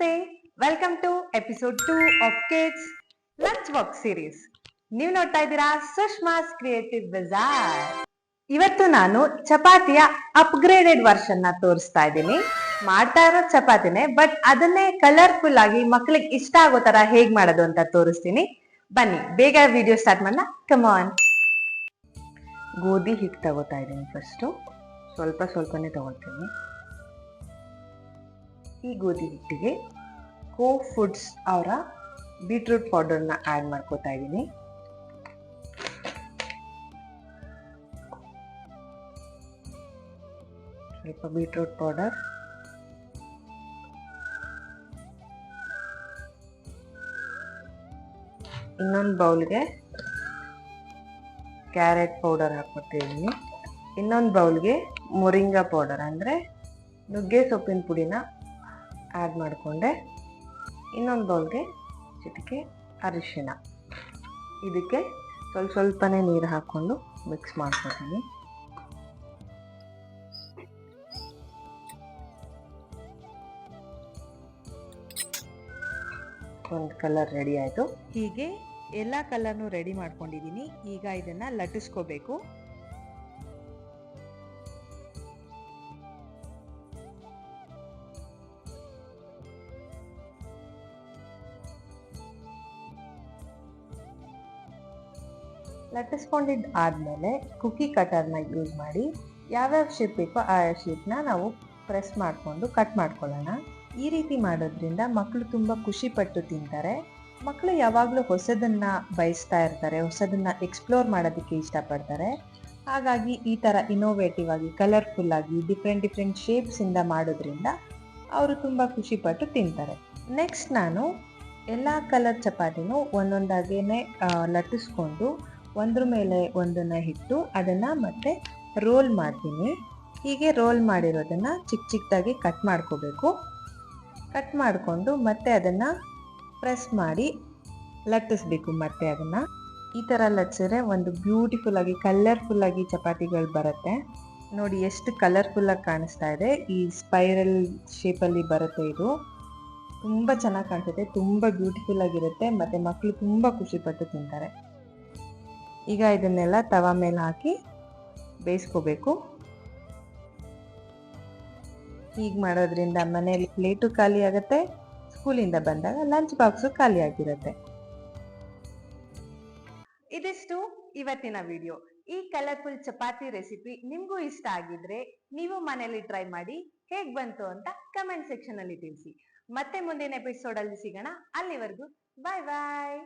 ನಮಸ್ತೆ, welcome to episode 2 of kids lunch box series. ನೀವು ನೋಡ್ತಾ ಇದ್ದೀರಾ ಸುಷ್ಮಾಸ್ ಕ್ರಿಯೇಟಿವ್ ಬಜಾರ್. ಇವತ್ತು ನಾನು ಚಪಾತಿಯ ಅಪ್ಗ್ರೇಡೆಡ್ ವರ್ಷನ್ ನ ತೋರಿಸ್ತಾ ಇದ್ದೀನಿ. ಮಾಡ್ತಾ ಇರೋ ಚಪಾತಿನೇ, ಬಟ್ ಅದನ್ನೇ ಕಲರ್ಫುಲ್ ಆಗಿ ಮಕ್ಳಿಗೆ ಇಷ್ಟ ಆಗೋ ತರ ಹೇಗ್ ಮಾಡೋದು ಅಂತ ತೋರಿಸ್ತೀನಿ. ಬನ್ನಿ ಬೇಗ ವಿಡಿಯೋ ಸ್ಟಾರ್ಟ್ ಮಾಡೋಣ. Come on. ಗೋಧಿ ಹಿಟ್ಟು ತಗೋತಾ ಇದ್ದೀನಿ. ಫಸ್ಟು ಸ್ವಲ್ಪನೇ ತಗೊಳ್ತೀನಿ. ಈ ಗೋಧಿ ಹಿಟ್ಟಿಗೆ ಕೋ ಫುಡ್ಸ್ ಅವರ ಬೀಟ್ರೂಟ್ ಪೌಡರ್ನ ಆ್ಯಡ್ ಮಾಡ್ಕೋತಾ ಇದ್ದೀನಿ. ಸ್ವಲ್ಪ ಬೀಟ್ರೂಟ್ ಪೌಡರ್, ಇನ್ನೊಂದು ಬೌಲ್ಗೆ ಕ್ಯಾರೆಟ್ ಪೌಡರ್ ಹಾಕ್ಕೊತಿದ್ದೀನಿ. ಇನ್ನೊಂದು ಬೌಲ್ಗೆ ಮೊರಿಂಗಾ ಪೌಡರ್ ಅಂದರೆ ನುಗ್ಗೆ ಸೊಪ್ಪಿನ ಪುಡಿನ ಆ್ಯಡ್ ಮಾಡಿಕೊಂಡೆ. ಇನ್ನೊಂದು ಬೌಲ್ಗೆ ಚಿಟಿಕೆ ಅರಿಶಿನ. ಇದಕ್ಕೆ ಸ್ವಲ್ಪನೇ ನೀರು ಹಾಕ್ಕೊಂಡು ಮಿಕ್ಸ್ ಮಾಡ್ಕೊತೀನಿ. ಒಂದು ಕಲರ್ ರೆಡಿ ಆಯಿತು. ಹೀಗೆ ಎಲ್ಲ ಕಲರ್ನು ರೆಡಿ ಮಾಡ್ಕೊಂಡಿದ್ದೀನಿ. ಈಗ ಇದನ್ನು ಲಟ್ಟಿಸ್ಕೋಬೇಕು. ಲಟ್ಟಿಸ್ಕೊಂಡಿದ್ದು ಆದಮೇಲೆ ಕುಕ್ಕಿ ಕಟರ್ನ ಯೂಸ್ ಮಾಡಿ ಯಾವ್ಯಾವ ಶೇಪ್ ಬೇಕೋ ಆ ಶೇಪ್ನ ನಾವು ಪ್ರೆಸ್ ಮಾಡಿಕೊಂಡು ಕಟ್ ಮಾಡ್ಕೊಳ್ಳೋಣ. ಈ ರೀತಿ ಮಾಡೋದ್ರಿಂದ ಮಕ್ಕಳು ತುಂಬ ಖುಷಿಪಟ್ಟು ತಿಂತಾರೆ. ಮಕ್ಕಳು ಯಾವಾಗಲೂ ಹೊಸದನ್ನು ಬಯಸ್ತಾ ಇರ್ತಾರೆ, ಹೊಸದನ್ನು ಎಕ್ಸ್ಪ್ಲೋರ್ ಮಾಡೋದಕ್ಕೆ ಇಷ್ಟಪಡ್ತಾರೆ. ಹಾಗಾಗಿ ಈ ಥರ ಇನೋವೇಟಿವ್ ಆಗಿ, ಕಲರ್ಫುಲ್ ಆಗಿ, ಡಿಫ್ರೆಂಟ್ ಶೇಪ್ಸಿಂದ ಮಾಡೋದ್ರಿಂದ ಅವರು ತುಂಬ ಖುಷಿಪಟ್ಟು ತಿಂತಾರೆ. ನೆಕ್ಸ್ಟ್ ನಾನು ಎಲ್ಲ ಕಲರ್ ಚಪಾತಿನೂ ಒಂದೊಂದಾಗೇ ಲಟ್ಟಿಸ್ಕೊಂಡು ಒಂದ್ರ ಮೇಲೆ ಒಂದನ್ನು ಇಟ್ಟು ಅದನ್ನು ಮತ್ತೆ ರೋಲ್ ಮಾಡ್ತೀನಿ. ಹೀಗೆ ರೋಲ್ ಮಾಡಿರೋದನ್ನು ಚಿಕ್ಕದಾಗಿ ಕಟ್ ಮಾಡ್ಕೋಬೇಕು. ಕಟ್ ಮಾಡಿಕೊಂಡು ಮತ್ತೆ ಅದನ್ನು ಪ್ರೆಸ್ ಮಾಡಿ ಲಟ್ಟಿಸ್ಬೇಕು. ಮತ್ತೆ ಅದನ್ನು ಈ ಥರ ಲಟ್ಟಿಸಿದ್ರೆ ಒಂದು ಬ್ಯೂಟಿಫುಲ್ಲಾಗಿ ಕಲರ್ಫುಲ್ಲಾಗಿ ಚಪಾತಿಗಳು ಬರುತ್ತೆ. ನೋಡಿ ಎಷ್ಟು ಕಲರ್ಫುಲ್ಲಾಗಿ ಕಾಣಿಸ್ತಾ ಇದೆ. ಈ ಸ್ಪೈರಲ್ ಶೇಪಲ್ಲಿ ಬರುತ್ತೆ. ಇದು ತುಂಬ ಚೆನ್ನಾಗಿ ಕಾಣಿಸುತ್ತೆ, ತುಂಬ ಬ್ಯೂಟಿಫುಲ್ಲಾಗಿರುತ್ತೆ ಮತ್ತು ಮಕ್ಕಳು ತುಂಬ ಖುಷಿಪಟ್ಟು ತಿಂತಾರೆ. ಈಗ ಇದನ್ನೆಲ್ಲ ತವಾ ಮೇಲೆ ಹಾಕಿ ಬೇಯಿಸ್ಕೋಬೇಕು. ಹೀಗೆ ಮಾಡೋದ್ರಿಂದ ಮನೆಯಲ್ಲಿ ಪ್ಲೇಟು ಖಾಲಿ ಆಗುತ್ತೆ, ಸ್ಕೂಲಿಂದ ಬಂದಾಗ ಲಂಚ್ ಬಾಕ್ಸು ಖಾಲಿ ಆಗಿರುತ್ತೆ. ಇದಿಷ್ಟು ಇವತ್ತಿನ ವಿಡಿಯೋ. ಈ ಕಲರ್ಫುಲ್ ಚಪಾತಿ ರೆಸಿಪಿ ನಿಮಗೂ ಇಷ್ಟ ಆಗಿದ್ರೆ ನೀವು ಮನೆಯಲ್ಲಿ ಟ್ರೈ ಮಾಡಿ ಹೇಗೆ ಬಂತು ಅಂತ ಕಮೆಂಟ್ ಸೆಕ್ಷನ್ ಅಲ್ಲಿ ತಿಳಿಸಿ. ಮತ್ತೆ ಮುಂದಿನ ಎಪಿಸೋಡ್ ಅಲ್ಲಿ ಸಿಗೋಣ. ಅಲ್ಲಿವರೆಗೂ ಬಾಯ್ ಬಾಯ್.